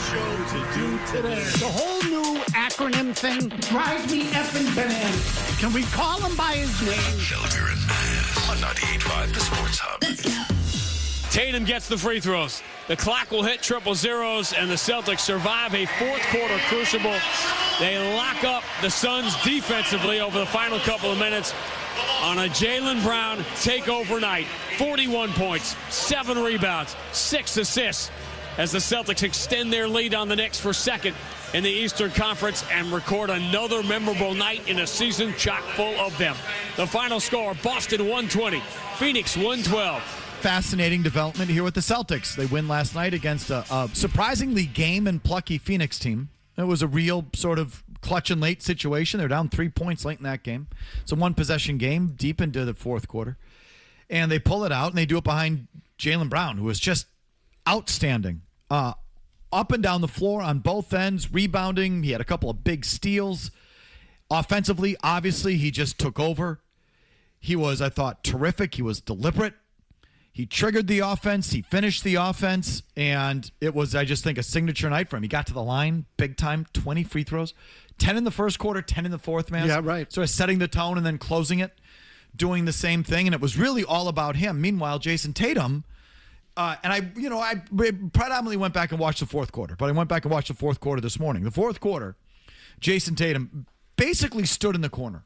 show to do today. The whole new acronym thing drives me effing bananas. Can we call him by his name? Felger and Mazz on 98.5 The Sports Hub. Let's go. Tatum gets the free throws. The clock will hit triple zeros, and the Celtics survive a fourth quarter crucible. They lock up the Suns defensively over the final couple of minutes on a Jaylen Brown takeover night. 41 points, 7 rebounds, 6 assists as the Celtics extend their lead on the Knicks for second in the Eastern Conference and record another memorable night in a season chock full of them. The final score, Boston 120, Phoenix 112. Fascinating development here with the Celtics. They win last night against a surprisingly game and plucky Phoenix team. It was a real sort of clutch and late situation. They're down 3 points late in that game. It's a one-possession game deep into the fourth quarter. And they pull it out, and they do it behind Jaylen Brown, who was just outstanding. Up and down the floor on both ends, rebounding. He had a couple of big steals. Offensively, obviously, he just took over. He was, I thought, terrific. He was deliberate. He triggered the offense. He finished the offense. And it was, I just think, a signature night for him. He got to the line big time, 20 free throws. 10 in the first quarter, 10 in the fourth, man. Yeah, right. Sort of setting the tone and then closing it, doing the same thing. And it was really all about him. Meanwhile, Jayson Tatum, and I predominantly went back and watched the fourth quarter. But I went back and watched the fourth quarter this morning. The fourth quarter, Jayson Tatum basically stood in the corner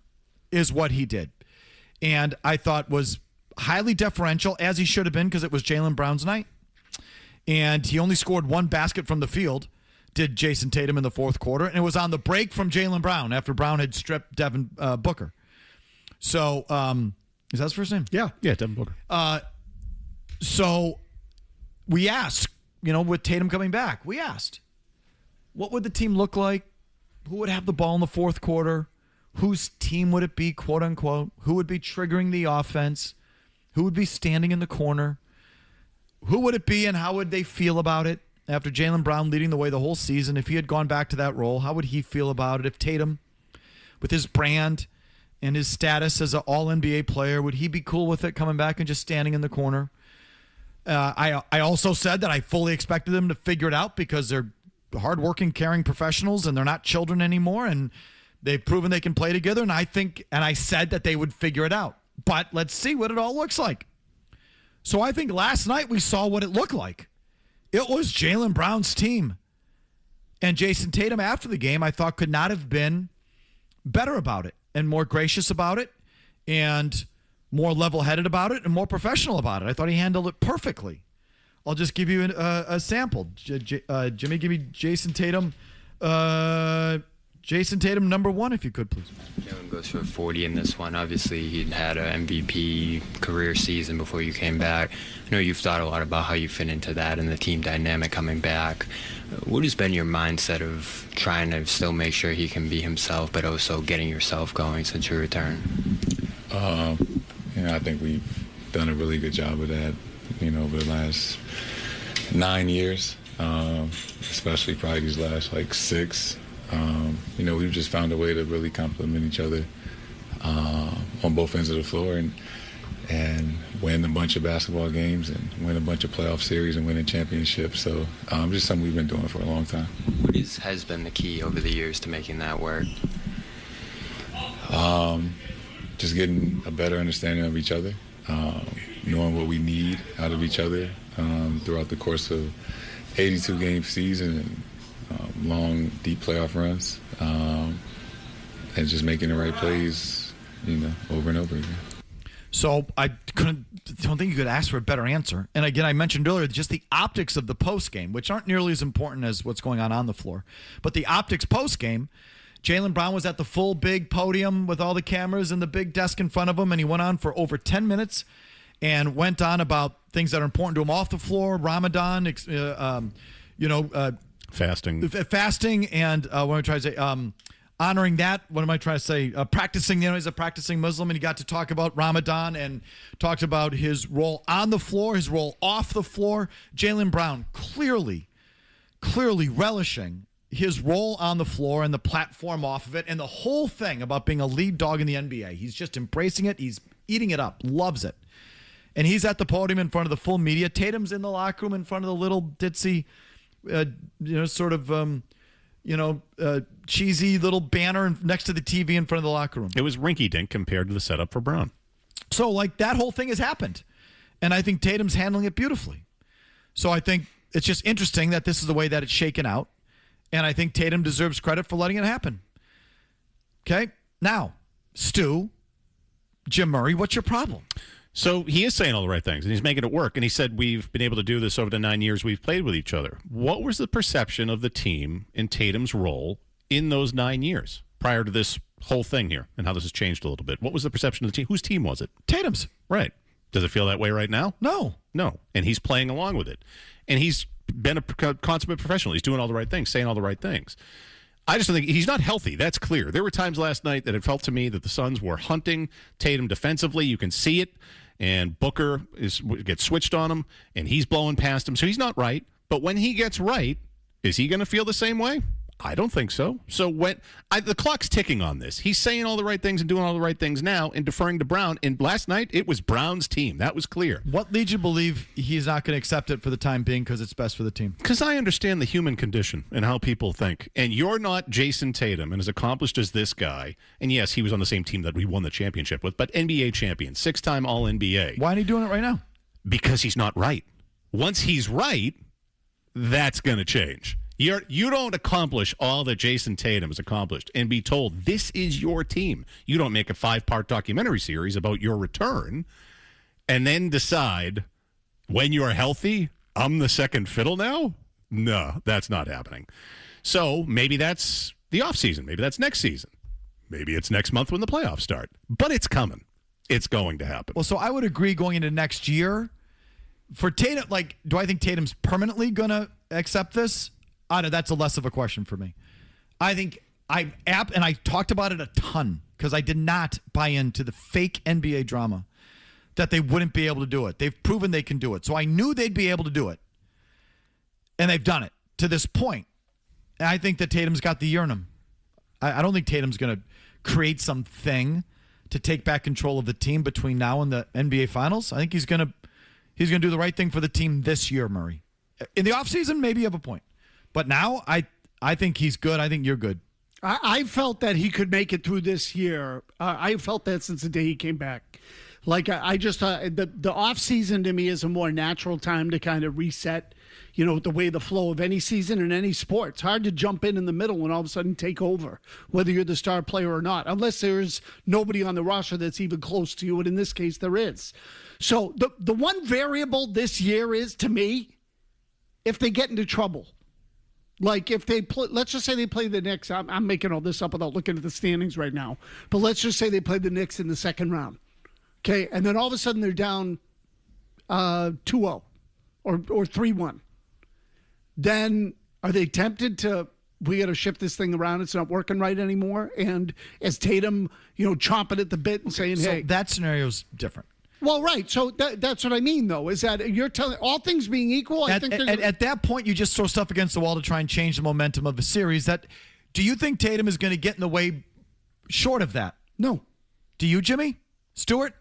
is what he did. And I thought was highly deferential, as he should have been, because it was Jaylen Brown's night. And he only scored one basket from the field, did Jayson Tatum in the fourth quarter. And it was on the break from Jaylen Brown after Brown had stripped Devin Booker. So, is that his first name? Yeah, Devin Booker. So we asked, with Tatum coming back, we asked, what would the team look like? Who would have the ball in the fourth quarter? Whose team would it be, quote unquote? Who would be triggering the offense? Who would be standing in the corner? Who would it be and how would they feel about it after Jaylen Brown leading the way the whole season? If he had gone back to that role, how would he feel about it? If Tatum, with his brand and his status as an all-NBA player, would he be cool with it coming back and just standing in the corner? I also said that I fully expected them to figure it out because they're hardworking, caring professionals and they're not children anymore, and they've proven they can play together. And I said that they would figure it out. But let's see what it all looks like. So I think last night we saw what it looked like. It was Jaylen Brown's team. And Jayson Tatum, after the game, I thought could not have been better about it and more gracious about it and more level-headed about it and more professional about it. I thought he handled it perfectly. I'll just give you a sample. Jimmy, give me Jayson Tatum. Jayson Tatum, number one, if you could, please. Jaylen goes for 40 in this one. Obviously, he'd had an MVP career season before you came back. I know you've thought a lot about how you fit into that and the team dynamic coming back. What has been your mindset of trying to still make sure he can be himself, but also getting yourself going since your return? I think we've done a really good job of that, over the last 9 years, especially probably these last, 6. We've just found a way to really complement each other on both ends of the floor and win a bunch of basketball games and win a bunch of playoff series and win championships. So just something we've been doing for a long time. What has been the key over the years to making that work? Just getting a better understanding of each other, knowing what we need out of each other throughout the course of 82-game season and long, deep playoff runs, and just making the right plays, over and over again. So I don't think you could ask for a better answer. And again, I mentioned earlier just the optics of the postgame, which aren't nearly as important as what's going on the floor. But the optics postgame, Jaylen Brown was at the full big podium with all the cameras and the big desk in front of him, and he went on for over 10 minutes and went on about things that are important to him off the floor, Ramadan, fasting, and what am I trying to say? Honoring that. What am I trying to say? Practicing. He's a practicing Muslim, and he got to talk about Ramadan and talked about his role on the floor, his role off the floor. Jaylen Brown clearly relishing his role on the floor and the platform off of it, and the whole thing about being a lead dog in the NBA. He's just embracing it. He's eating it up. Loves it. And he's at the podium in front of the full media. Tatum's in the locker room in front of the little ditzy cheesy little banner next to the TV in front of the locker room. It was rinky-dink compared to the setup for Brown. So, like, that whole thing has happened. And I think Tatum's handling it beautifully. So I think it's just interesting that this is the way that it's shaken out. And I think Tatum deserves credit for letting it happen. Okay? Now, Stu, Jim Murray, what's your problem? So he is saying all the right things, and he's making it work. And he said we've been able to do this over the 9 years we've played with each other. What was the perception of the team in Tatum's role in those 9 years prior to this whole thing here and how this has changed a little bit? What was the perception of the team? Whose team was it? Tatum's. Right. Does it feel that way right now? No. And he's playing along with it. And he's been a consummate professional. He's doing all the right things, saying all the right things. I just think he's not healthy. That's clear. There were times last night that it felt to me that the Suns were hunting Tatum defensively. You can see it. And Booker gets switched on him, and he's blowing past him. So he's not right. But when he gets right, is he going to feel the same way? I don't think so. So the clock's ticking on this. He's saying all the right things and doing all the right things now and deferring to Brown. And last night, it was Brown's team. That was clear. What leads you to believe he's not going to accept it for the time being because it's best for the team? Because I understand the human condition and how people think. And you're not Jayson Tatum and as accomplished as this guy. And yes, he was on the same team that we won the championship with, but NBA champion, 6-time All-NBA. Why are he doing it right now? Because he's not right. Once he's right, that's going to change. You don't accomplish all that Jayson Tatum has accomplished and be told this is your team. You don't make a 5-part documentary series about your return and then decide when you're healthy, I'm the second fiddle now? No, that's not happening. So maybe that's the offseason. Maybe that's next season. Maybe it's next month when the playoffs start. But it's coming. It's going to happen. Well, so I would agree going into next year. For Tatum, do I think Tatum's permanently going to accept this? I don't know, that's a less of a question for me. I think and I talked about it a ton because I did not buy into the fake NBA drama that they wouldn't be able to do it. They've proven they can do it. So I knew they'd be able to do it. And they've done it to this point. And I think that Tatum's got the year in him. I don't think Tatum's going to create something to take back control of the team between now and the NBA Finals. I think he's going to do the right thing for the team this year, Murray. In the offseason, maybe you have a point. But now, I think he's good. I think you're good. I felt that he could make it through this year. I felt that since the day he came back. I just the offseason to me is a more natural time to kind of reset, the way the flow of any season in any sport. It's hard to jump in the middle and all of a sudden take over, whether you're the star player or not, unless there's nobody on the roster that's even close to you, and in this case there is. So the one variable this year is, to me, if they get into trouble. Like if they let's just say they play the Knicks. I'm making all this up without looking at the standings right now. But let's just say they play the Knicks in the second round. Okay, and then all of a sudden they're down 2-0 or 3-1. Then are they tempted to, we got to shift this thing around, it's not working right anymore? And is Tatum, chomping at the bit and saying, hey. So that scenario's different. Well, right. So that's what I mean, though, is that you're telling, all things being equal, I think at that point, you just throw stuff against the wall to try and change the momentum of the series. Do you think Tatum is going to get in the way short of that? No. Do you, Jimmy? Stewart?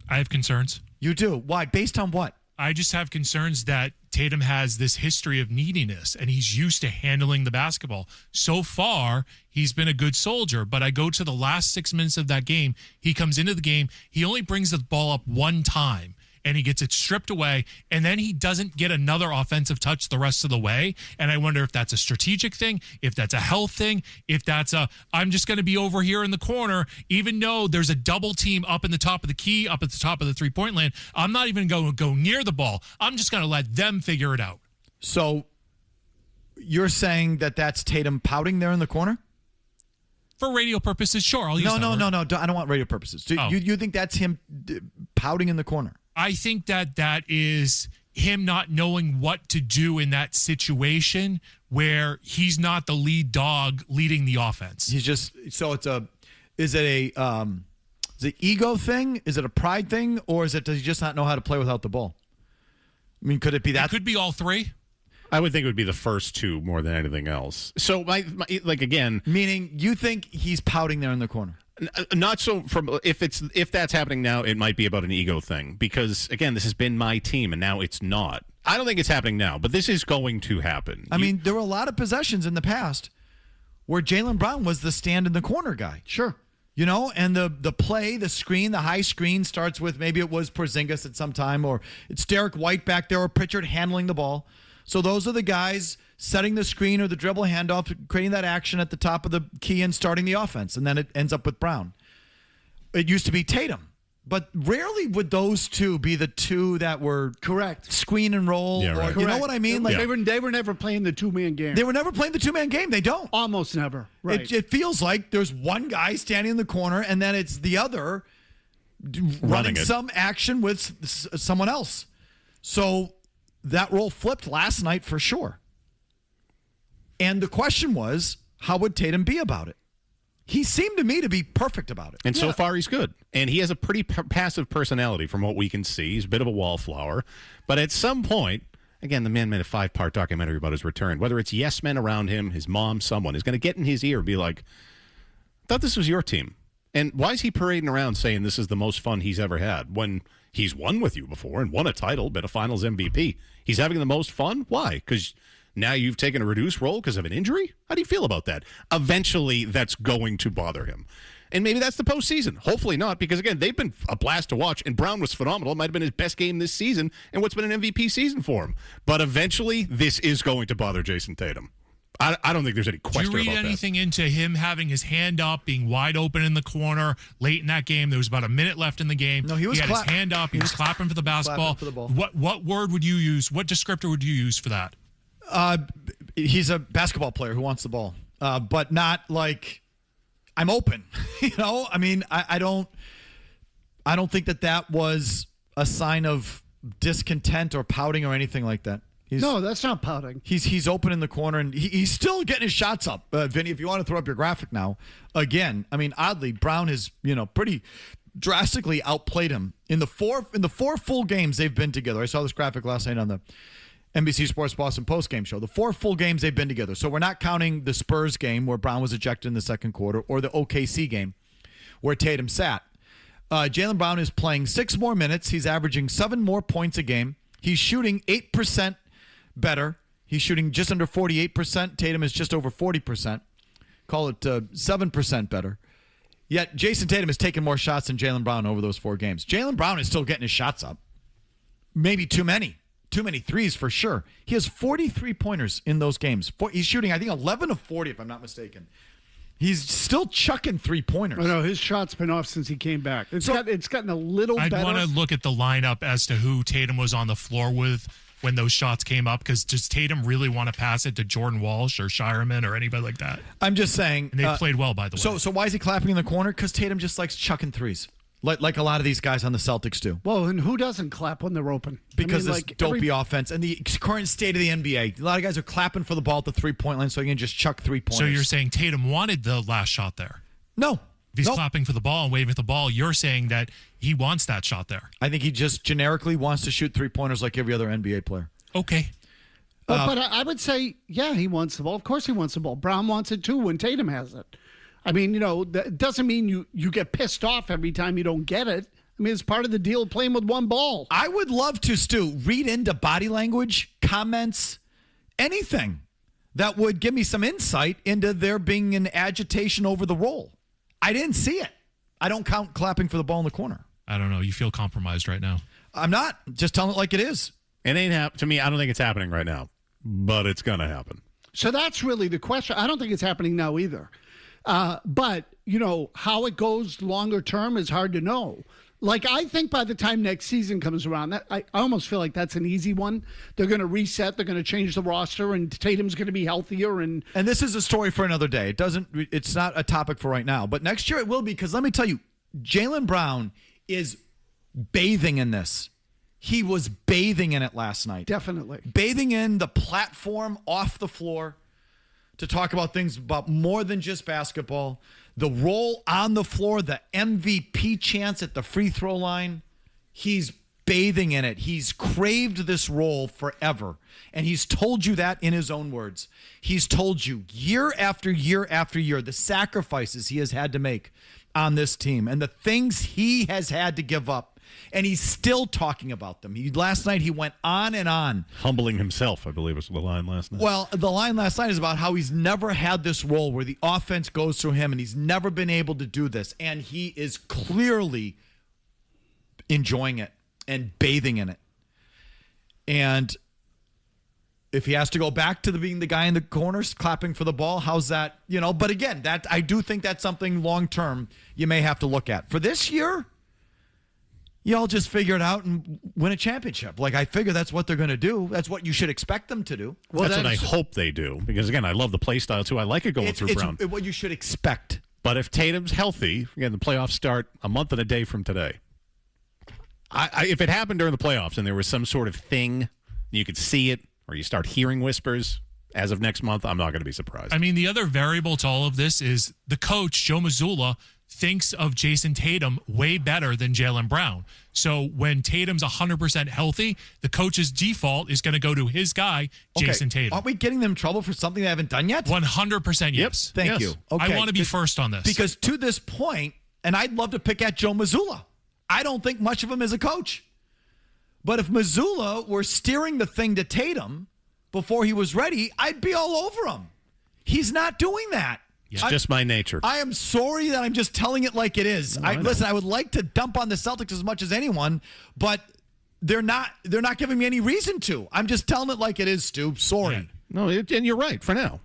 I have concerns. You do? Why? Based on what? I just have concerns that Tatum has this history of neediness, and he's used to handling the basketball. So far, he's been a good soldier, but I go to the last 6 minutes of that game. He comes into the game. He only brings the ball up one time, and he gets it stripped away, and then he doesn't get another offensive touch the rest of the way. And I wonder if that's a strategic thing, if that's a health thing, if that's I'm just going to be over here in the corner, even though there's a double team up in the top of the key, up at the top of the three-point land. I'm not even going to go near the ball. I'm just going to let them figure it out. So you're saying that that's Tatum pouting there in the corner? For radio purposes, sure. I'll use No. that word. I don't want radio purposes. You think that's him pouting in the corner? I think that is him not knowing what to do in that situation where he's not the lead dog leading the offense. He's just, so is it an ego thing? Is it a pride thing? Or does he just not know how to play without the ball? I mean, could it be that? It could be all three. I would think it would be the first two more than anything else. So, again. Meaning you think he's pouting there in the corner? Not so from if that's happening now, it might be about an ego thing because again, this has been my team and now it's not. I don't think it's happening now, but this is going to happen. I mean, there were a lot of possessions in the past where Jaylen Brown was the stand in the corner guy. Sure. You know, and the play, the screen, the high screen starts with maybe it was Porzingis at some time or it's Derek White back there or Pritchard handling the ball. So those are the guys setting the screen or the dribble handoff, creating that action at the top of the key and starting the offense. And then it ends up with Brown. It used to be Tatum. But rarely would those two be the two that were correct screen and roll. Yeah, right. Or, you know what I mean? Like they were never playing the two-man game. They were never playing the two-man game. They don't. Almost never. Right. It feels like there's one guy standing in the corner and then it's the other running some action with someone else. So that role flipped last night for sure. And the question was, how would Tatum be about it? He seemed to me to be perfect about it. And so far, he's good. And he has a pretty passive personality from what we can see. He's a bit of a wallflower. But at some point, again, the man made a 5-part documentary about his return. Whether it's yes men around him, his mom, someone is going to get in his ear and be like, I thought this was your team. And why is he parading around saying this is the most fun he's ever had when he's won with you before and won a title, been a finals MVP? He's having the most fun? Why? Because now you've taken a reduced role because of an injury? How do you feel about that? Eventually, that's going to bother him. And maybe that's the postseason. Hopefully not, because, again, they've been a blast to watch, and Brown was phenomenal. It might have been his best game this season and what's been an MVP season for him. But eventually, this is going to bother Jayson Tatum. I don't think there's any question about that. Do you read anything into him having his hand up, being wide open in the corner late in that game? There was about a minute left in the game. No, he had his hand up. He was clapping for the basketball. For the ball. What word would you use? What descriptor would you use for that? He's a basketball player who wants the ball, but not like I'm open. You know, I mean, I don't think that was a sign of discontent or pouting or anything like that. No, that's not pouting. He's open in the corner and he's still getting his shots up. Vinny, if you want to throw up your graphic now, again, I mean, oddly, Brown has pretty drastically outplayed him in the four full games they've been together. I saw this graphic last night on the NBC Sports Boston postgame show. The 4 full games they've been together. So we're not counting the Spurs game where Brown was ejected in the second quarter or the OKC game where Tatum sat. Jaylen Brown is playing 6 more minutes. He's averaging 7 more points a game. He's shooting 8% better. He's shooting just under 48%. Tatum is just over 40%. Call it 7% better. Yet Jayson Tatum has taken more shots than Jaylen Brown over those 4 games. Jaylen Brown is still getting his shots up. Maybe too many. Too many threes for sure. He has 43 pointers in those games. He's shooting, I think, 11 of 40, if I'm not mistaken. He's still chucking 3-pointers. No, his shot's been off since he came back. It's gotten a little better. I'd want to look at the lineup as to who Tatum was on the floor with when those shots came up, because does Tatum really want to pass it to Jordan Walsh or Shireman or anybody like that? I'm just saying. And they played well, by the way. So why is he clapping in the corner? Because Tatum just likes chucking threes. Like a lot of these guys on the Celtics do. Well, and who doesn't clap when they're open? Because it's dopey offense and the current state of the NBA. A lot of guys are clapping for the ball at the 3-point line so you can just chuck 3-pointers. So you're saying Tatum wanted the last shot there? No. If he's clapping for the ball and waving at the ball, you're saying that he wants that shot there. I think he just generically wants to shoot 3-pointers like every other NBA player. Okay. But I would say, yeah, he wants the ball. Of course he wants the ball. Brown wants it too when Tatum has it. I mean, that doesn't mean you get pissed off every time you don't get it. I mean, it's part of the deal of playing with one ball. I would love to, Stu, read into body language, comments, anything that would give me some insight into there being an agitation over the roll. I didn't see it. I don't count clapping for the ball in the corner. I don't know. You feel compromised right now. I'm not. Just telling it like it is. It ain't to me. I don't think it's happening right now, but it's going to happen. So that's really the question. I don't think it's happening now either. But, how it goes longer term is hard to know. Like, I think by the time next season comes around, I almost feel like that's an easy one. They're going to reset. They're going to change the roster, and Tatum's going to be healthier. And this is a story for another day. It's not a topic for right now. But next year it will be, because let me tell you, Jaylen Brown is bathing in this. He was bathing in it last night. Definitely. Bathing in the platform off the floor to talk about things about more than just basketball. The role on the floor, the MVP chance at the free throw line. He's bathing in it. He's craved this role forever. And he's told you that in his own words. He's told you year after year after year the sacrifices he has had to make on this team and the things he has had to give up. And he's still talking about them. Last night he went on and on. Humbling himself, I believe was the line last night. Well, the line last night is about how he's never had this role where the offense goes through him and he's never been able to do this. And he is clearly enjoying it and bathing in it. And if he has to go back to being the guy in the corners clapping for the ball, how's that? But again, that I do think that's something long term you may have to look at. For this year, y'all just figure it out and win a championship. Like, I figure that's what they're going to do. That's what you should expect them to do. Well, that's what I hope they do. Because, again, I love the play style, too. I like it going through Brown. It's what you should expect. But if Tatum's healthy, again, the playoffs start a month and a day from today. If it happened during the playoffs and there was some sort of thing, you could see it, or you start hearing whispers as of next month, I'm not going to be surprised. I mean, the other variable to all of this is the coach, Joe Mazzulla, thinks of Jayson Tatum way better than Jaylen Brown. So when Tatum's 100% healthy, the coach's default is going to go to his guy, Jayson Tatum. Aren't we getting them in trouble for something they haven't done yet? 100% yes. Thank you. Okay. I want to be first on this. Because to this point, and I'd love to pick at Joe Mazzulla, I don't think much of him as a coach. But if Mazzulla were steering the thing to Tatum before he was ready, I'd be all over him. He's not doing that. It's just my nature. I am sorry that I'm just telling it like it is. Listen, I would like to dump on the Celtics as much as anyone, but they're not giving me any reason to. I'm just telling it like it is, Stu. Sorry. Yeah. No, and you're right for now.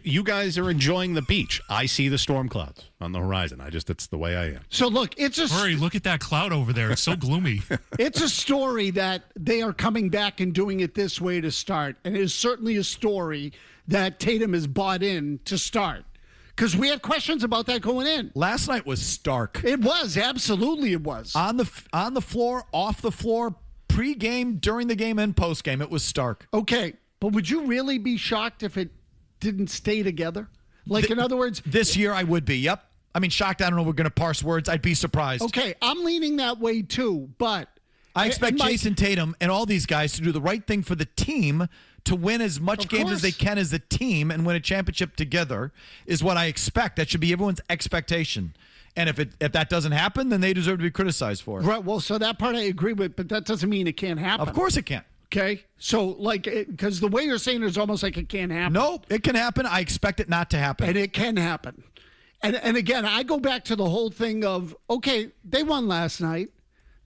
You guys are enjoying the beach. I see the storm clouds on the horizon. It's the way I am. So look, Murray, look at that cloud over there. It's so gloomy. It's a story that they are coming back and doing it this way to start. And it is certainly a story that Tatum has bought in to start. Because we had questions about that going in. Last night was stark. It was. Absolutely it was. On the floor, off the floor, pre-game, during the game, and post-game, it was stark. Okay. But would you really be shocked if it didn't stay together? Like, in other words... This year I would be, yep. I mean, shocked, I don't know if we're going to parse words. I'd be surprised. Okay, I'm leaning that way too, but... I expect Jayson Tatum and all these guys to do the right thing for the team to win as much games as they can as a team and win a championship together is what I expect. That should be everyone's expectation. And if that doesn't happen, then they deserve to be criticized for it. Right, well, so that part I agree with, but that doesn't mean it can't happen. Of course it can. Okay, so because the way you're saying it is almost like it can't happen. No, it can happen. I expect it not to happen. And it can happen. And again, I go back to the whole thing of, okay, they won last night.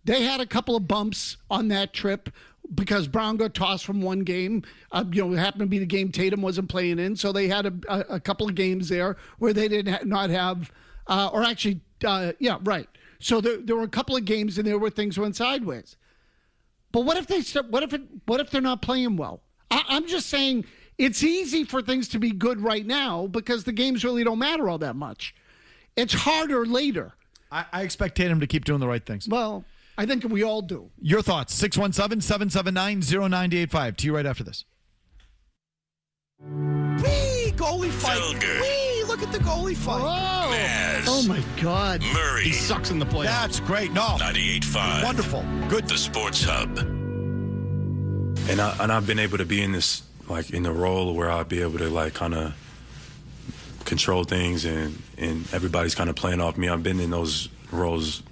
They had a couple of bumps on that trip because Brown got tossed from one game. It happened to be the game Tatum wasn't playing in. So they had a couple of games there where they did not have, right. So there were a couple of games and there were things went sideways. But what if they're not playing well? I'm just saying it's easy for things to be good right now because the games really don't matter all that much. It's harder later. I expect Tatum to keep doing the right things. Well, I think we all do. Your thoughts, 617-779-0985. To you right after this. Whee! Goalie fight. Felger. Whee! Look at the goalie fight. Oh, Mazz. oh my God. Murray. He sucks in the playoffs. That's great. No. 98.5. Wonderful. Good. The Sports Hub. And I've been able to be in this, like, in the role where I'll be able to, like, kind of control things and everybody's kind of playing off me. I've been in those roles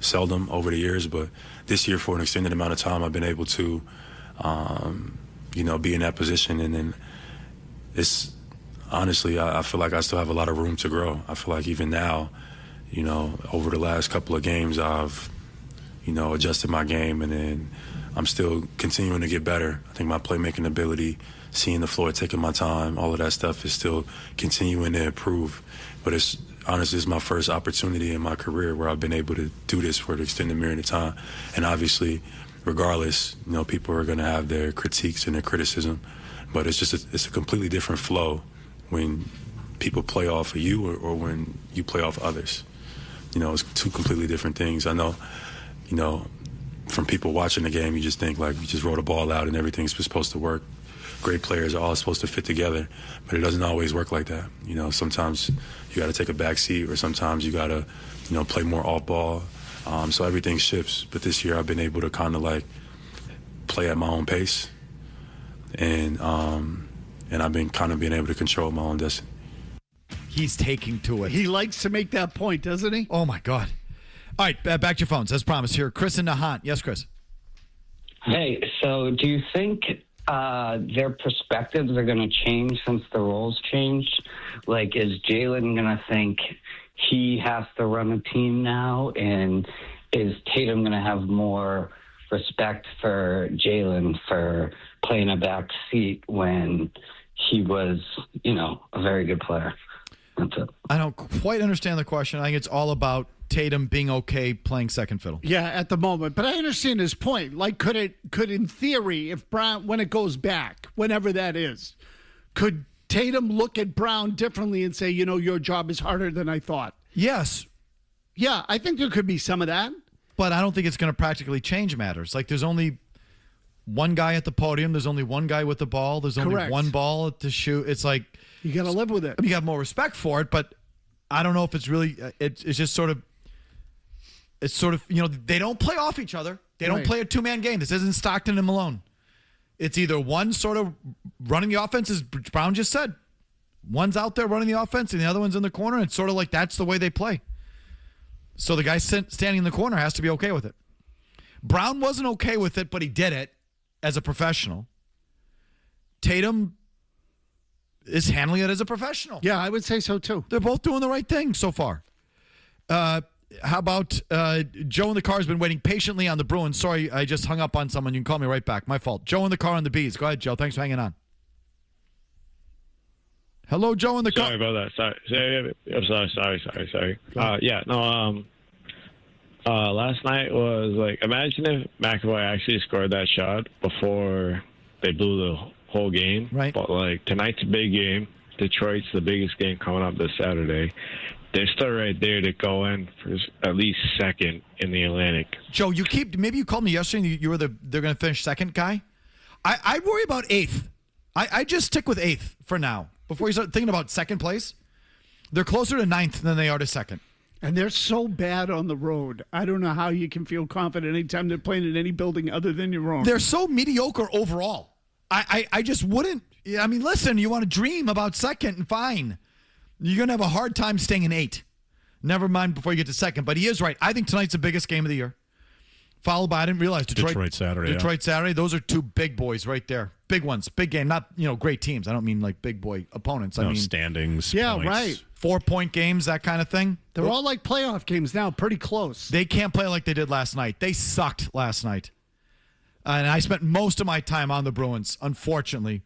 seldom over the years, but this year for an extended amount of time, I've been able to, be in that position. And then it's honestly, I feel like I still have a lot of room to grow. I feel like even now, over the last couple of games, I've, adjusted my game, and then I'm still continuing to get better. I think my playmaking ability, seeing the floor, taking my time, all of that stuff is still continuing to improve. But it's my first opportunity in my career where I've been able to do this for an extended period of time. And obviously, regardless, people are going to have their critiques and their criticism, but it's a completely different flow when people play off of you or when you play off others. It's two completely different things. I know, from people watching the game, you just think like you just roll the ball out and everything's supposed to work. Great players are all supposed to fit together, but it doesn't always work like that. Sometimes you got to take a back seat, or sometimes you got to, play more off ball. So everything shifts. But this year I've been able to kind of like play at my own pace, and I've been kind of being able to control my own destiny. He's taking to it. He likes to make that point, doesn't he? Oh, my God. All right, back to your phones. As promised here. Chris and Nahant. Yes, Chris. Hey, so do you think their perspectives are going to change since the roles changed? Like, is Jaylen going to think he has to run a team now? And is Tatum going to have more respect for Jaylen for playing a back seat when he was, a very good player? That's it. I don't quite understand the question. I think it's all about Tatum being okay playing second fiddle. Yeah, at the moment. But I understand his point. Like, could in theory, if Brown, when it goes back, whenever that is, could Tatum look at Brown differently and say, your job is harder than I thought? Yes. Yeah, I think there could be some of that. But I don't think it's going to practically change matters. Like, there's only one guy at the podium. There's only one guy with the ball. There's only one ball to shoot. It's like, you got to live with it. I mean, you have more respect for it, but I don't know if it's really, it's just sort of, they don't play off each other. They don't play a two-man game. This isn't Stockton and Malone. It's either one sort of running the offense, as Brown just said. One's out there running the offense, and the other one's in the corner. It's sort of like that's the way they play. So the guy standing in the corner has to be okay with it. Brown wasn't okay with it, but he did it as a professional. Tatum is handling it as a professional. Yeah, I would say so, too. They're both doing the right thing so far. How about Joe in the car has been waiting patiently on the Bruins. Sorry, I just hung up on someone. You can call me right back. My fault. Joe in the car on the Bees. Go ahead, Joe. Thanks for hanging on. Hello, Joe in the car. Sorry about that. Sorry. I'm sorry. Last night was like, imagine if McAvoy actually scored that shot before they blew the whole game. Right. But like, tonight's a big game. Detroit's the biggest game coming up this Saturday. They're still right there to go in for at least second in the Atlantic. Joe, maybe you called me yesterday and you were they're going to finish second guy. I worry about eighth. I just stick with eighth for now. Before you start thinking about second place, they're closer to ninth than they are to second. And they're so bad on the road. I don't know how you can feel confident anytime they're playing in any building other than your own. They're so mediocre overall. I just wouldn't. I mean, listen, you want to dream about second, and fine. You're going to have a hard time staying in eight. Never mind before you get to second. But he is right. I think tonight's the biggest game of the year. Followed by, I didn't realize, Detroit Saturday. Detroit Saturday. Those are two big boys right there. Big ones. Big game. Not, great teams. I don't mean like big boy opponents. I mean standings. Yeah, points. right. 4-point games, that kind of thing. They're all like playoff games now, pretty close. They can't play like they did last night. They sucked last night. And I spent most of my time on the Bruins, unfortunately.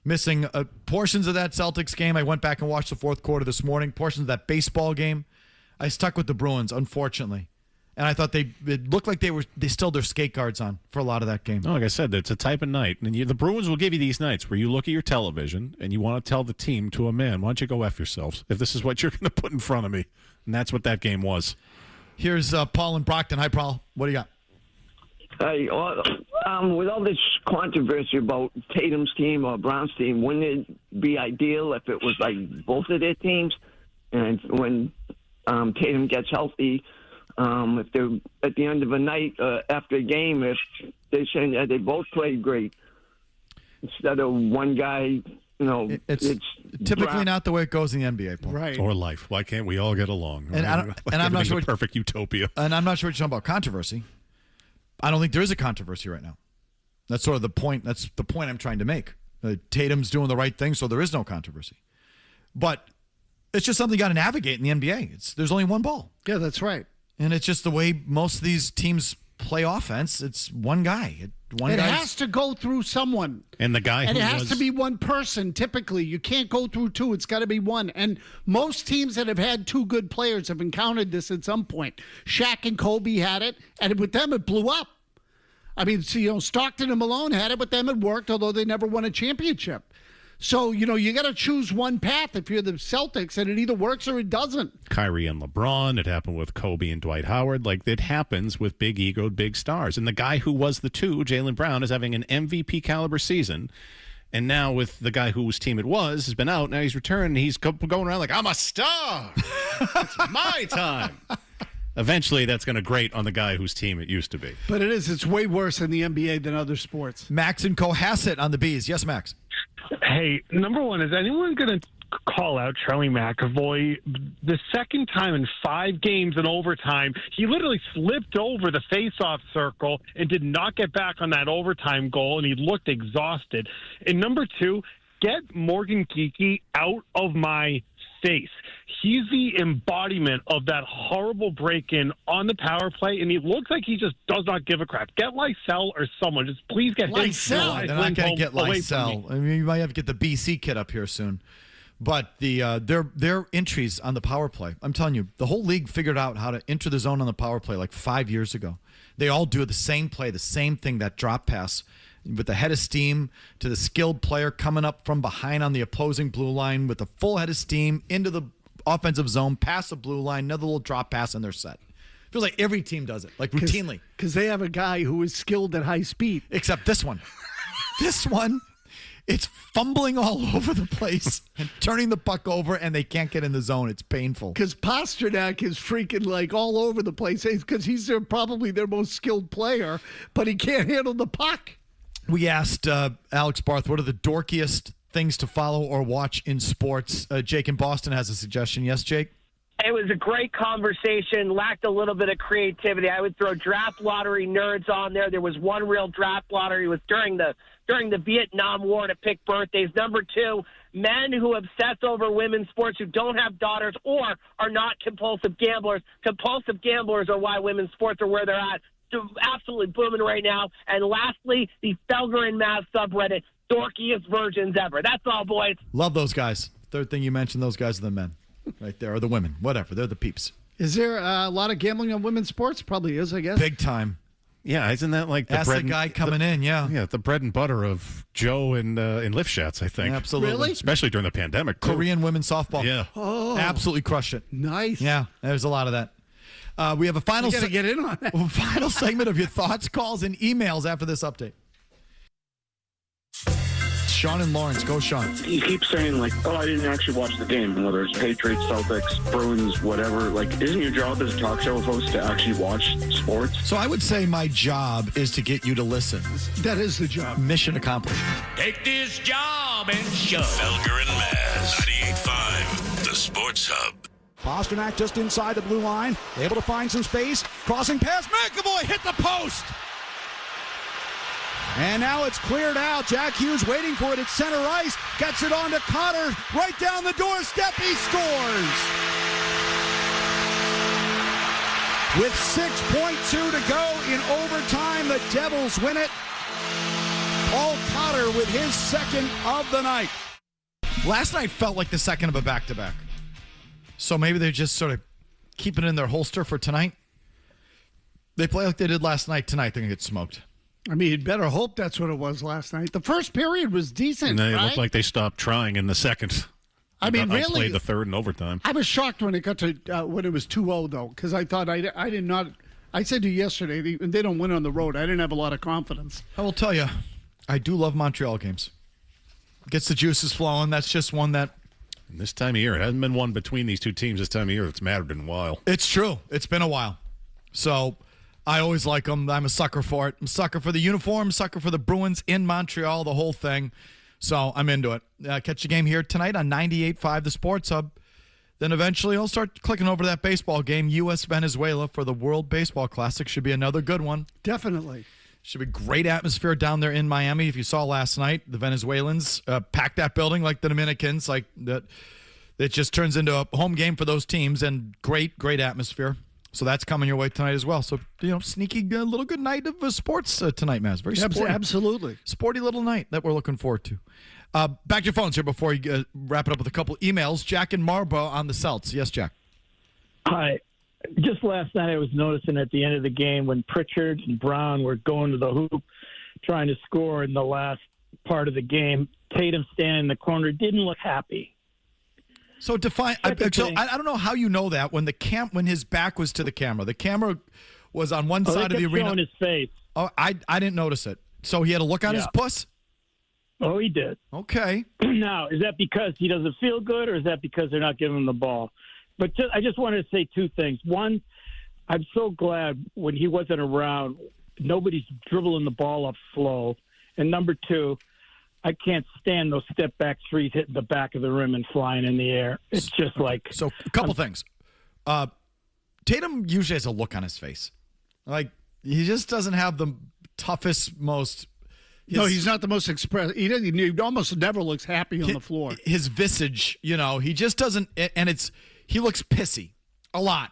Missing portions of that Celtics game. I went back and watched the fourth quarter this morning. Portions of that baseball game. I stuck with the Bruins, unfortunately. And I thought it looked like they still had their skate guards on for a lot of that game. No, like I said, it's a type of night. And the Bruins will give you these nights where you look at your television and you want to tell the team to a man, why don't you go F yourselves if this is what you're going to put in front of me. And that's what that game was. Here's Paul in Brockton. Hi, Paul. What do you got? Hey, with all this controversy about Tatum's team or Brown's team, wouldn't it be ideal if it was like both of their teams? And when Tatum gets healthy, if they're at the end of a night after a game, if they're saying that they both played great instead of one guy, it's typically not the way it goes in the NBA, Paul. Right. Or life. Why can't we all get along? And, right? I'm not sure. Perfect utopia. And I'm not sure what you're talking about controversy. I don't think there is a controversy right now. That's sort of the point. That's the point I'm trying to make. Tatum's doing the right thing, so there is no controversy. But it's just something you got to navigate in the NBA. There's only one ball. Yeah, that's right. And it's just the way most of these teams play offense. It's one guy. It has to go through someone. And the guy and it has to be one person, typically. You can't go through two. It's got to be one. And most teams that have had two good players have encountered this at some point. Shaq and Kobe had it, and with them it blew up. I mean, Stockton and Malone had it, but them it worked, although they never won a championship. So, you got to choose one path if you're the Celtics, and it either works or it doesn't. Kyrie and LeBron. It happened with Kobe and Dwight Howard. Like, it happens with big-egoed, big stars. And the guy who was the two, Jaylen Brown, is having an MVP-caliber season. And now with the guy whose team it was, has been out. Now he's returned, and he's going around like, I'm a star. It's my time. eventually that's going to grate on the guy whose team it used to be. But it's way worse in the NBA than other sports. Max and Cohasset on the Bees. Yes, Max. Hey, number one, is anyone going to call out Charlie McAvoy? The second time in 5 games in overtime, he literally slipped over the face-off circle and did not get back on that overtime goal, and he looked exhausted. And number two, get Morgan Geekie out of my face. He's the embodiment of that horrible break-in on the power play, and he looks like he just does not give a crap. Get Lysell or someone. Just please get him. They're not going to get Lysell. I mean, you might have to get the BC kid up here soon. But their entries on the power play, I'm telling you, the whole league figured out how to enter the zone on the power play like 5 years ago. They all do the same play, the same thing, that drop pass with the head of steam to the skilled player coming up from behind on the opposing blue line with a full head of steam into the offensive zone, past the blue line, another little drop pass, and they're set. Feels like every team does it, like routinely. Because they have a guy who is skilled at high speed. Except this one. This one, it's fumbling all over the place and turning the puck over, and they can't get in the zone. It's painful. Because Pasternak is freaking like all over the place because he's probably their most skilled player, but he can't handle the puck. We asked Alex Barth, what are the dorkiest things to follow or watch in sports? Jake in Boston has a suggestion. Yes, Jake? It was a great conversation, lacked a little bit of creativity. I would throw draft lottery nerds on there. There was one real draft lottery. It was during the Vietnam War to pick birthdays. Number 2, men who obsess over women's sports who don't have daughters or are not compulsive gamblers. Compulsive gamblers are why women's sports are where they're at. Absolutely booming right now. And lastly, the Felger and Mazz subreddit, dorkiest virgins ever. That's all, boys. Love those guys. Third thing you mentioned, those guys are the men right there, or the women, whatever. They're the peeps. Is there a lot of gambling on women's sports? Probably is, I guess. Big time. Yeah, isn't that like That's the guy coming in, yeah. Yeah, the bread and butter of Joe and lift shots, I think. Absolutely. Really? Especially during the pandemic. Too. Korean women's softball. Yeah. Oh. Absolutely crushed it. Nice. Yeah, there's a lot of that. We have a final You gotta get in on that. final segment of your thoughts, calls, and emails after this update. Sean and Lawrence. Go, Sean. You keep saying, like, oh, I didn't actually watch the game, whether it's Patriots, Celtics, Bruins, whatever. Like, isn't your job as a talk show host to actually watch sports? So I would say my job is to get you to listen. That is the job. Mission accomplished. Take this job and shove. Felger and Mazz. 98.5, the Sports Hub. Pasternak just inside the blue line, able to find some space. Crossing pass, McAvoy hit the post. And now it's cleared out. Jack Hughes waiting for it at center ice. Gets it on to Cotter. Right down the doorstep. He scores. With 6.2 to go in overtime, the Devils win it. Paul Cotter with his second of the night. Last night felt like the second of a back-to-back. So maybe they're just sort of keeping it in their holster for tonight. They play like they did last night. Tonight, they're going to get smoked. I mean, you'd better hope that's what it was last night. The first period was decent, And they right? looked like they stopped trying in the second. I mean, really? Played the third in overtime. I was shocked when it got to when it was 2-0, though, because I thought I did not. I said to you yesterday, they don't win on the road. I didn't have a lot of confidence. I will tell you, I do love Montreal games. Gets the juices flowing. That's just one that... And this time of year, it hasn't been one between these two teams this time of year that's mattered in a while. It's true. It's been a while. So I always like them. I'm a sucker for it. I'm a sucker for the uniform, sucker for the Bruins in Montreal, the whole thing. So I'm into it. Catch the game here tonight on 98.5 The Sports Hub. Then eventually I'll start clicking over to that baseball game, U.S.-Venezuela for the World Baseball Classic. Should be another good one. Definitely. Should be great atmosphere down there in Miami. If you saw last night, the Venezuelans packed that building like the Dominicans. Like that, it just turns into a home game for those teams, and great atmosphere. So that's coming your way tonight as well. So, sneaky little good night of sports tonight, Mazz. Very sporty. Absolutely. Sporty little night that we're looking forward to. Back to your phones here before you wrap it up with a couple emails. Jack and Marlborough on the Celts. Yes, Jack. Hi. Just last night I was noticing at the end of the game when Pritchard and Brown were going to the hoop trying to score in the last part of the game, Tatum standing in the corner didn't look happy. So define. I don't know how you know that when when his back was to the camera was on one side of the arena. Showing his face. Oh, I didn't notice it. So he had to look on his puss. Oh, he did. Okay. Now, is that because he doesn't feel good, or is that because they're not giving him the ball? But I just wanted to say two things. One, I'm so glad when he wasn't around, nobody's dribbling the ball up slow. And number two, I can't stand those step-back threes hitting the back of the rim and flying in the air. It's just like... So, a couple things. Tatum usually has a look on his face. Like, he just doesn't have the toughest, most... No, he's not the most expressive. He almost never looks happy on the floor. His visage, he just doesn't... And he looks pissy a lot.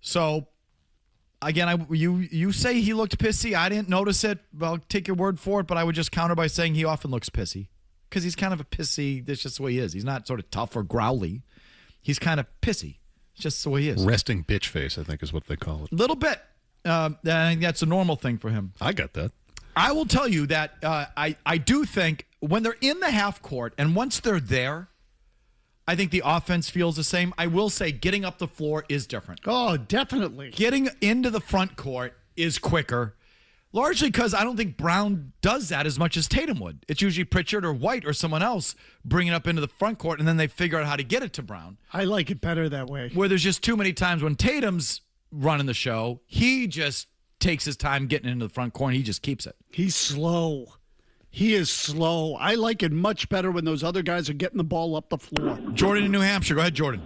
So, again, you say he looked pissy. I didn't notice it. I'll take your word for it, but I would just counter by saying he often looks pissy. Because he's kind of a pissy... That's just the way he is. He's not sort of tough or growly. He's kind of pissy. It's just the way he is. Resting bitch face, I think, is what they call it. A little bit. I think that's a normal thing for him. I got that. I will tell you that I do think when they're in the half court and once they're there, I think the offense feels the same. I will say getting up the floor is different. Oh, definitely. Getting into the front court is quicker, largely because I don't think Brown does that as much as Tatum would. It's usually Pritchard or White or someone else bringing it up into the front court, and then they figure out how to get it to Brown. I like it better that way. Where there's just too many times when Tatum's running the show, he just takes his time getting into the front court and he just keeps it. He's slow. He is slow. I like it much better when those other guys are getting the ball up the floor. Jordan in New Hampshire. Go ahead, Jordan.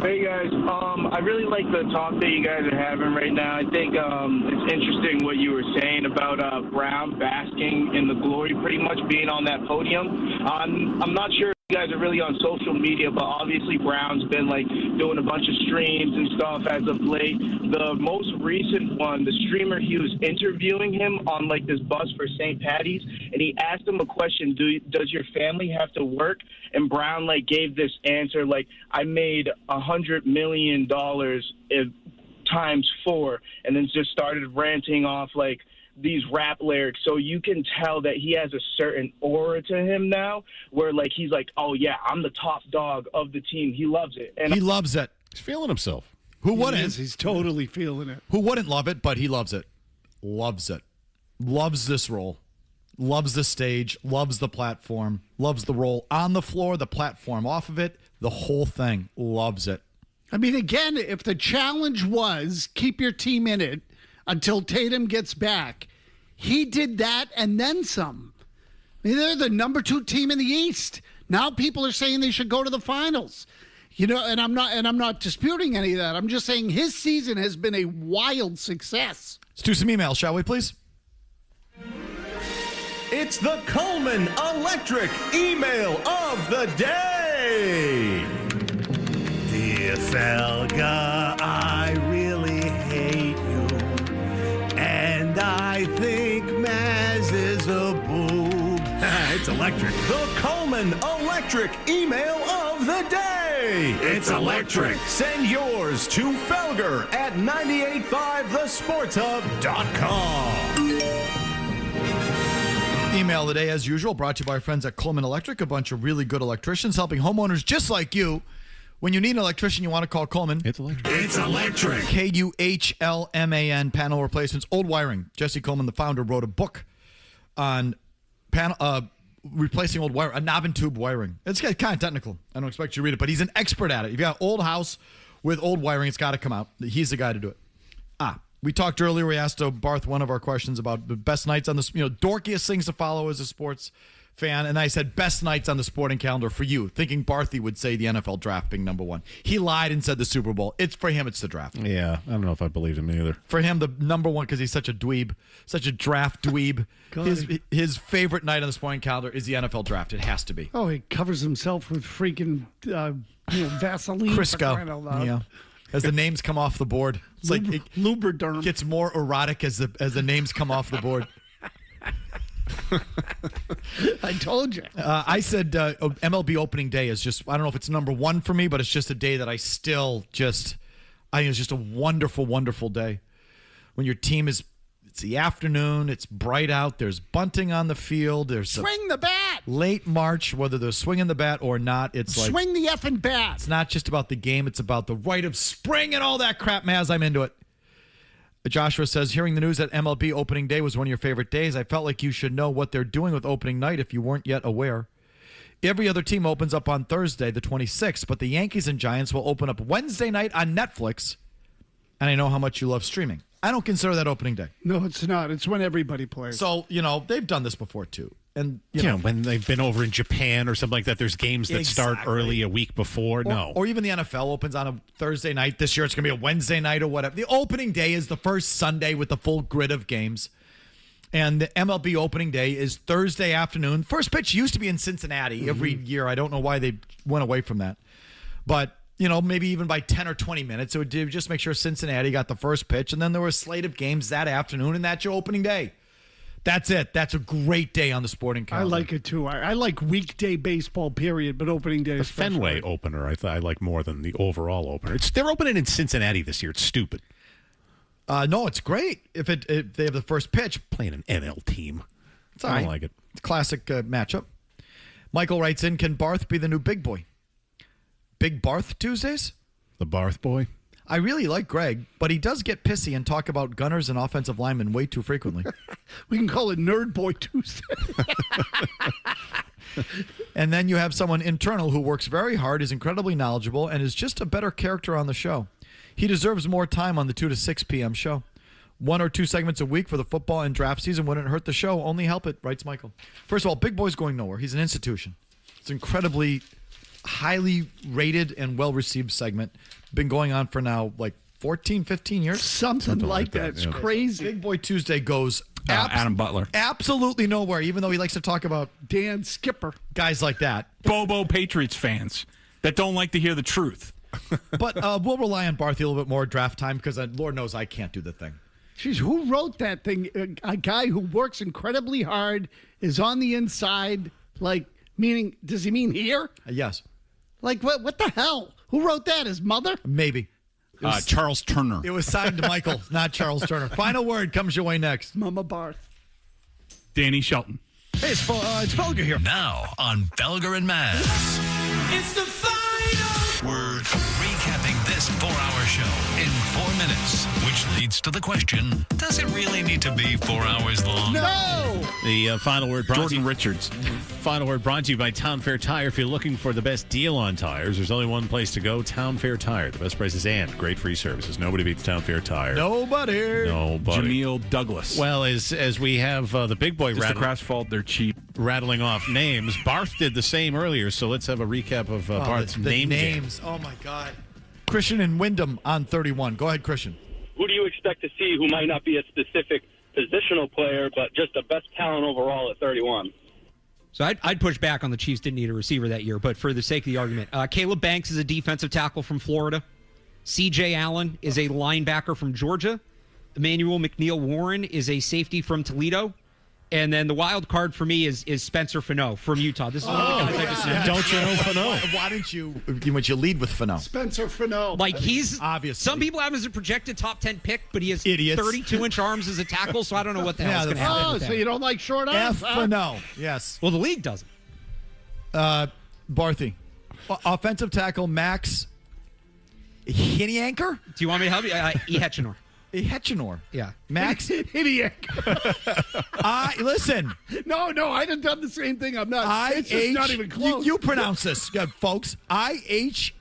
Hey, guys. I really like the talk that you guys are having right now. I think it's interesting what you were saying about Brown basking in the glory, pretty much being on that podium. I'm not sure you guys are really on social media, but obviously Brown's been doing a bunch of streams and stuff as of late. The most recent one, the streamer, he was interviewing him on this bus for St. Patty's, and he asked him a question: does your family have to work? And Brown gave this answer I made $100 million times 4, and then just started ranting off these rap lyrics. So you can tell that he has a certain aura to him now where he's oh yeah, I'm the top dog of the team. He loves it. And he loves it. He's feeling himself. Who wouldn't? He's totally feeling it. Who wouldn't love it? But he loves it. Loves it. Loves this role. Loves the stage. Loves the platform. Loves the role on the floor, the platform off of it, the whole thing. Loves it. I mean, again, if the challenge was keep your team in it until Tatum gets back, he did that and then some. I mean, they're the number 2 team in the East. Now people are saying they should go to the finals. And I'm not disputing any of that. I'm just saying his season has been a wild success. Let's do some emails, shall we, please? It's the Coleman Electric email of the day. Dear Felger, I really hate you, and I think Mazz is a boob. It's electric. The Coleman Electric email of the day. It's electric. Send yours to Felger at 985thesportshub.com. Email of the day, as usual, brought to you by our friends at Coleman Electric, a bunch of really good electricians helping homeowners just like you. When you need an electrician, you want to call Coleman. It's electric. It's electric. KUHLMAN, panel replacements, old wiring. Jesse Coleman, the founder, wrote a book on replacing old wiring, a knob and tube wiring. It's kind of technical. I don't expect you to read it, but he's an expert at it. If you got an old house with old wiring, it's got to come out. He's the guy to do it. We talked earlier, we asked Barth one of our questions about the best nights on the, dorkiest things to follow as a sports fan, and I said best nights on the sporting calendar for you, thinking Barthy would say the NFL draft being number 1. He lied and said the Super Bowl. For him, it's the draft. Yeah, I don't know if I believed him either. For him, the number 1, because he's such a dweeb, such a draft dweeb. His favorite night on the sporting calendar is the NFL draft. It has to be. Oh, he covers himself with freaking Vaseline. Crisco. Yeah. As the names come off the board, it's Lubriderm gets more erotic as the names come off the board. I told you. I said MLB opening day is just, I don't know if it's number 1 for me, but it's just a day that I think it's just a wonderful, wonderful day. When your team it's the afternoon, it's bright out, there's bunting on the field, there's swing the bat. Late March, whether they're swinging the bat or not, it's swing the effing bat. It's not just about the game, it's about the rite of spring and all that crap, Mazz. I'm into it. Joshua says, hearing the news that MLB opening day was one of your favorite days, I felt like you should know what they're doing with opening night if you weren't yet aware. Every other team opens up on Thursday, the 26th, but the Yankees and Giants will open up Wednesday night on Netflix and I know how much you love streaming. I don't consider that opening day. No, it's not. It's when everybody plays. So, they've done this before, too. And when they've been over in Japan or something like that, there's games that start early a week before. Or even the NFL opens on a Thursday night. This year it's going to be a Wednesday night or whatever. The opening day is the first Sunday with the full grid of games. And the MLB opening day is Thursday afternoon. First pitch used to be in Cincinnati every year. I don't know why they went away from that. But, maybe even by 10 or 20 minutes, it would just make sure Cincinnati got the first pitch. And then there was a slate of games that afternoon, and that's your opening day. That's it. That's a great day on the sporting calendar. I like it, too. I like weekday baseball, period, but opening day The is Fenway opener, I like more than the overall opener. They're opening in Cincinnati this year. It's stupid. No, it's great if they have the first pitch. Playing an NL team. I don't like it. It's a classic matchup. Michael writes in, can Barth be the new big boy? Big Barth Tuesdays? The Barth boy? I really like Greg, but he does get pissy and talk about gunners and offensive linemen way too frequently. We can call it Nerd Boy Tuesday. And then you have someone internal who works very hard, is incredibly knowledgeable, and is just a better character on the show. He deserves more time on the 2 to 6 p.m. show. 1 or 2 segments a week for the football and draft season wouldn't hurt the show. Only help it, writes Michael. First of all, Big Boy's going nowhere. He's an institution. It's incredibly highly rated and well-received segment. Been going on for now 14, 15 years. Something like that. It's crazy. Big Boy Tuesday goes Adam Butler. Absolutely nowhere, even though he likes to talk about Dan Skipper. Guys like that. Bobo Patriots fans that don't like to hear the truth. But we'll rely on Barthy a little bit more draft time because Lord knows I can't do the thing. Jeez, who wrote that thing? A guy who works incredibly hard, is on the inside, meaning, does he mean here? Yes. What the hell? Who wrote that? His mother? Maybe. Charles Turner. It was signed to Michael, not Charles Turner. Final word comes your way next. Mama Barth. Danny Shelton. Hey, it's Felger here. Now on Felger and Mazz. It's the final word. Recapping this 4-hour show in 4 minutes, which leads to the question, does it really need to be 4 hours long? No! The final word brought Jordan Richards. Final word brought to you by Town Fair Tire. If you're looking for the best deal on tires, there's only one place to go, Town Fair Tire. The best prices and great free services. Nobody beats Town Fair Tire. Nobody. Jameel Douglas. Well, as we have the big boy Just the Craft's fault, they're cheap. Rattling off names. Barth did the same earlier, so let's have a recap of Barth's the names. Game. Oh, my God. Christian and Wyndham on 31. Go ahead, Christian. Who do you expect to see who might not be a specific positional player, but just the best talent overall at 31? So I'd push back on the Chiefs didn't need a receiver that year, but for the sake of the argument, Caleb Banks is a defensive tackle from Florida. C.J. Allen is a linebacker from Georgia. Emmanuel McNeil-Warren is a safety from Toledo. And then the wild card for me is Spencer Fano from Utah. This is one of the guys I just said. Don't you know Fano? Why don't you lead with Fano? Spencer Fano. He's obviously. Some people have him as a projected top 10 pick, but he has Idiots. 32-inch arms as a tackle, so I don't know what the hell's going to happen. Oh, with so that. you don't like short arms? Fano. Yes. Well, the league doesn't. Barthy. Offensive tackle Max Hinianker? Do you want me to help you? Echenor. Echenor. Yeah. Max Idiot. Listen. No, I'd have done the same thing. I'm not. It's just not even close. You pronounce this, folks. Iheanachor.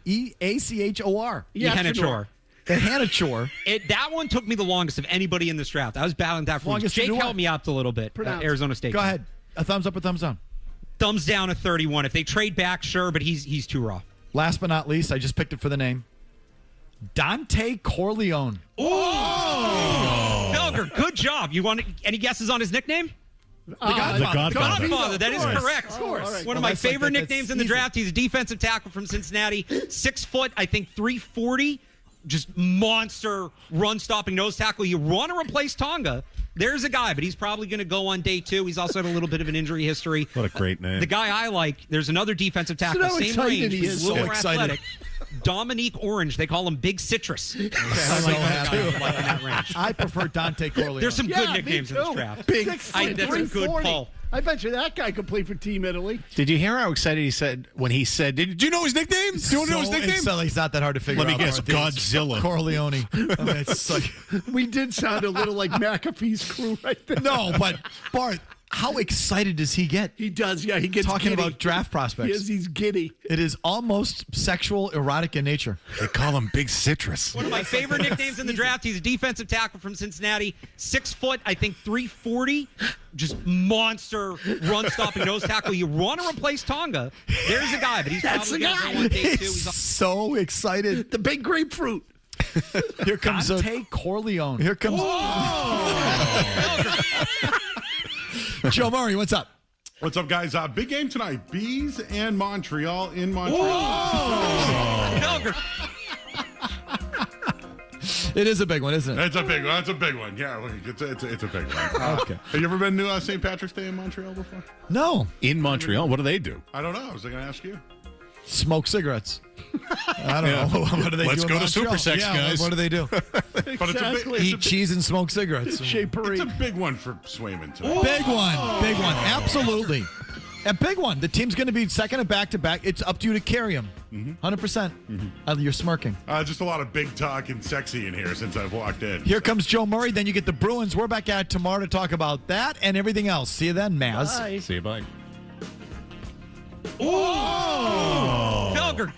Echenor. Echenor. That one took me the longest of anybody in this draft. I was battling that for weeks. Jake helped me out a little bit. Arizona State. Go ahead. A thumbs up or thumbs down? Thumbs down at 31. If they trade back, sure, but he's too raw. Last but not least, I just picked it for the name. Dante Corleone. Oh! Felger, good job. You want any guesses on his nickname? The Godfather. Godfather. That is correct. Of course. One of my favorite nicknames in the draft. He's a defensive tackle from Cincinnati. 6 foot, I think 340. Just monster run-stopping nose tackle. You want to replace Tonga. There's a guy, but he's probably going to go on day 2. He's also had a little bit of an injury history. What a great name. The guy I like, there's another defensive tackle, so same range, he is. a little more excited. athletic. Dominique Orange. They call him Big Citrus. I like that range. I prefer Dante Corleone. There's some good nicknames in this draft. That's a good pull. I bet you that guy could play for Team Italy. Did you hear how excited he said when he said, "Did you know his nickname? Do you know his nickname?" It's not that hard to figure out. Let me guess, Godzilla. Corleone. It's like, we did sound a little like McAfee's crew right there. No, but Bart, How excited does he get? He does, yeah. He gets talking giddy. about draft prospects. He's giddy. It is almost sexual, erotic in nature. They call him Big Citrus. One of my favorite nicknames in the draft. He's a defensive tackle from Cincinnati. 6 foot, I think 340. Just monster run-stopping nose tackle. You want to replace Tonga. There's a guy, but he's That's probably the going to guy. go on day 2. He's so excited. The big grapefruit. Here comes Dante Corleone. Here comes Joe Murray. What's up? What's up, guys? Big game tonight. Bees and Montreal in Montreal. It is a big one, isn't it? It's a big one. It's a big one. Yeah, it's a big one. Okay. Have you ever been to St. Patrick's Day in Montreal before? No. In Montreal? What do they do? I don't know. I was going to ask you. Smoke cigarettes. I don't know. What do they Let's do? go in to Montreal? Super Sex, guys. What do they do? But Eat cheese and smoke cigarettes. It's a big one for Swayman tonight. Big one. Big one. Absolutely. A big one. The team's going to be second and back-to-back. It's up to you to carry him. 100%. You're smirking. Just a lot of big talk and sexy in here since I've walked in. Here comes Joe Murray. Then you get the Bruins. We're back at it tomorrow to talk about that and everything else. See you then, Mazz. Bye. See you, bye. Felger.